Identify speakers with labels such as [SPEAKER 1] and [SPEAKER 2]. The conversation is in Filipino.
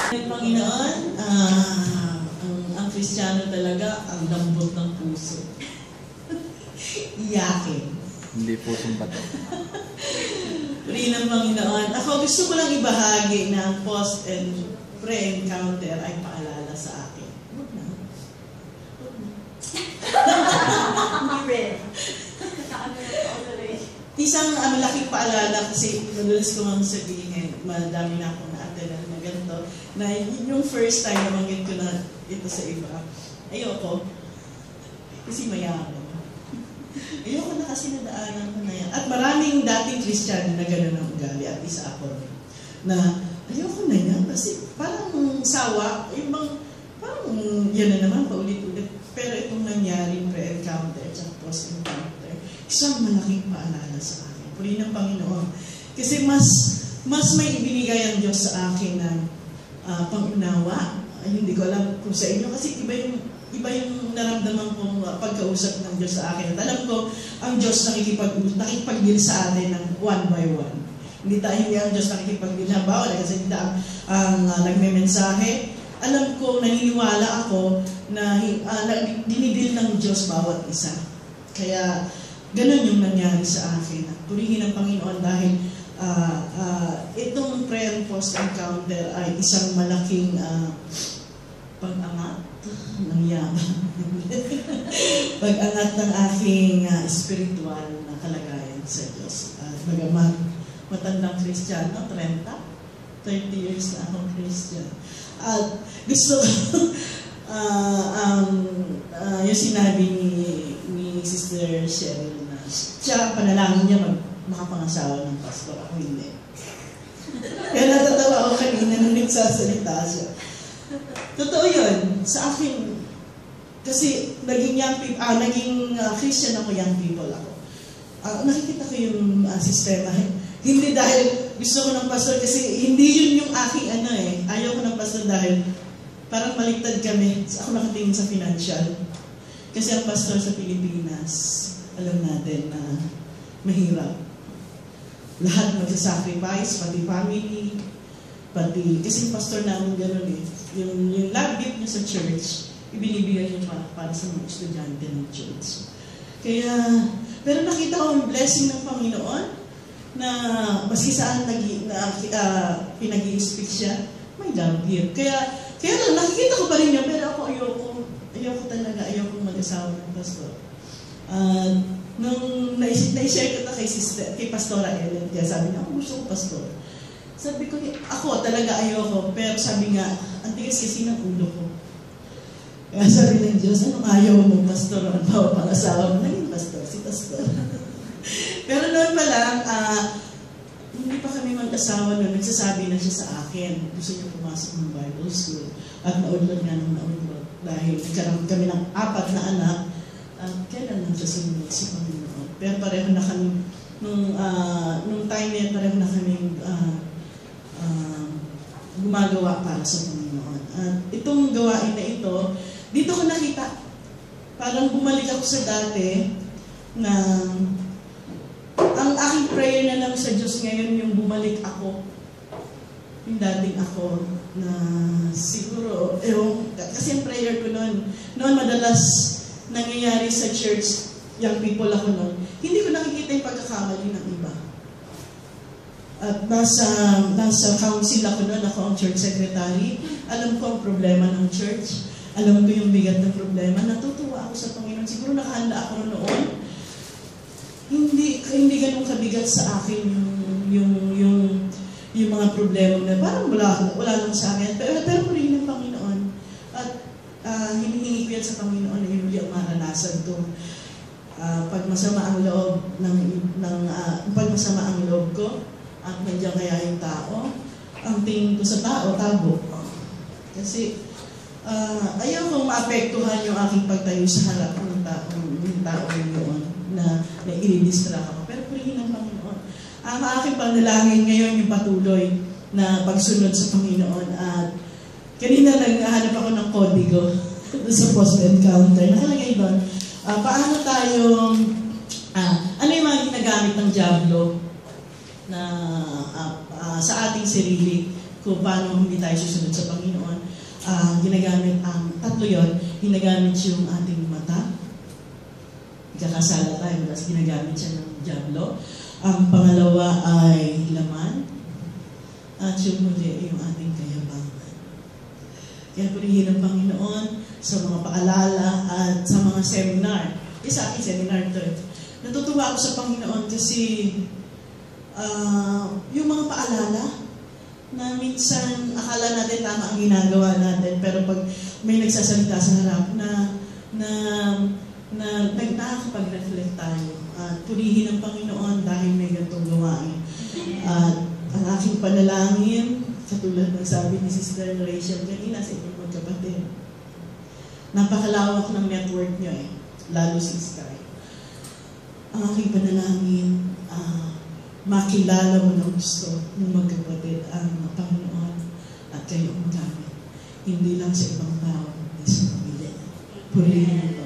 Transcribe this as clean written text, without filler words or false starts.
[SPEAKER 1] Panginoon, ang Kristiyano talaga, ang lambot ng puso. Iyakin.
[SPEAKER 2] Hindi pusong bato.
[SPEAKER 1] Rin ng Panginoon. Ako gusto ko lang ibahagi na ang post and pre-encounter ay paalala sa akin. Huwag na.
[SPEAKER 3] Hindi rin.
[SPEAKER 1] Isang malaking paalala kasi madalas ko mang sabihin, madami na akong na-attend na ganito, na yung first time na manggit ko na ito sa iba, ayoko. Kasi mayaman. Ayoko na kasi nadaanan ko na yan. At maraming dating Kristiyano na gano'n ang ugali at isa ako na ayoko na yan kasi parang sawa, yung parang yan na naman paulit-ulit. Pero itong nangyari pre-encounter at post-encounter, isang malaking paalala sa akin. Puri ng Panginoon. Kasi mas may ibinigay ang Diyos sa akin na pangunawa. Hindi ko alam kung sa inyo kasi iba yung naramdaman kong pagkausap ng Diyos sa akin. At alam ko, ang Diyos nakikipag-deal sa atin ng one by one. Hindi ang Diyos nakikipag-deal. Halimbawa, kasi ang nagme-mensahe, alam ko, naniniwala ako na dinidil ng Diyos bawat isa. Kaya, ganun yung nangyari sa akin. Purihin ang Panginoon dahil itong prayer and post encounter ay isang malaking pag-angat ng yaman. Pag-angat ng aking spiritual na kalagayan sa Diyos. Bagamat matandang Kristiyano, 30 years na akong Christian. At gusto yung sinabi ni Sister Cheryl na siya, panalangin niya makapangasawa ng pastor. Ako hindi. Kaya natatawa ako kanina nung nagsasalita siya. Totoo yun. Sa akin, kasi naging Christian ako, young people ako. Nakikita ko yung sistema. Hindi dahil gusto ko ng pastor, kasi hindi yun yung aking ayaw ko ng pastor dahil parang baliktad kami. Ako nakatingin sa financial. Kasi ang pastor sa Pilipinas, alam natin na mahirap. Lahat magsasacrifice, pati family, kasi yung pastor namin gano'n yung love gift niya sa church, ibinibigay niya para sa mga estudyante ng church. Kaya, pero nakita ko yung blessing ng Panginoon na maski saan pinag-i-speak siya, may love gift. Kaya lang, nakikita ko pa rin niya, pero ako ayoko talaga, ayoko mag-asawa ng pastor. Nung na-share ko na kay Pastora Ellen, kaya sabi niya, gusto ko pastor. Sabi ko, ako talaga ayoko, pero sabi nga, ang tigas kasi ng ulo ko. Kaya sabi ng Diyos, anong ayaw mo pastor? Ang bawa pang asawa mo, naging pastor, si pastor. Pero noon pa lang, hindi pa kami mag-asawa noon, nagsasabi na siya sa akin, gusto niya pumasok ng Bible school. At naudlot nga nung naudlot. Dahil nagkaroon kami ng 4 na anak, kailan lang siya sumunod si Panginoon. Pero pareho na kami, nung time na yan, pareho na kami gumagawa para sa Panginoon. At itong gawain na ito, dito ko nakita, parang bumalik ako sa dati na ang aking prayer na lang sa Diyos ngayon yung bumalik ako. Yung dating ako na siguro, kasi ang prayer ko noon madalas nangyayari sa church, young people ako noon, hindi ko nakikita yung pagkakamali ng iba. At nasa council ako noon, ako ang church secretary. Alam ko ang problema ng church. Alam ko yung bigat ng problema. Natutuwa ako sa Panginoon. Siguro nakahanda ako noon. Hindi ganun kabigat sa akin yung mga problema na parang wala lang sa akin. Pero rin ng Panginoon. At hinihingi ko yan sa Panginoon na yun yung maranasan ko. Pag masama ang loob pag masama ang loob ko, at nandiyan kaya yung tao, ang tingin ko sa tao, tabo. Kasi ayaw kong maapektuhan yung aking pagtayo sa harap ng tao yun na i-distract ako. Pero purihin ng Panginoon. Ang aking panalangin ngayon yung patuloy na pagsunod sa Panginoon. At kanina naghahanap ako ng kodigo sa post-encounter. Nakalagay doon, paano tayong, ano yung mga ginagamit ng Diablo na sa ating sarili kung paano hindi tayo susunod sa Panginoon. Ginagamit ang tatlo yon, ginagamit yung ating mata, ikakasala tayo, tapos ginagamit siya ng diablo. Ang pangalawa ay laman, at yung huli, yung ating kayabangan. Kaya purihin ang Panginoon sa mga paalala at sa mga seminar. Sa akin seminar to. Natutuwa ako sa Panginoon kasi yung mga paalala na minsan akala natin tama ang ginagawa natin, pero pag may nagsasalita sa harap na nakakapag-reflect tayo at purihin ang Panginoon dahil may ganitong gawain. At ang aking panalangin, katulad ng sabi ni Sister Rachel kanina sa inyong magkapatid, napakalawak ng network niyo lalo si Sky. Ang aking panalangin, makilala mo ng gusto ng magkapatid ang Panginoon at kayo ang gamit. Hindi lang sa ibang tao, hindi sa pamilya. Purihin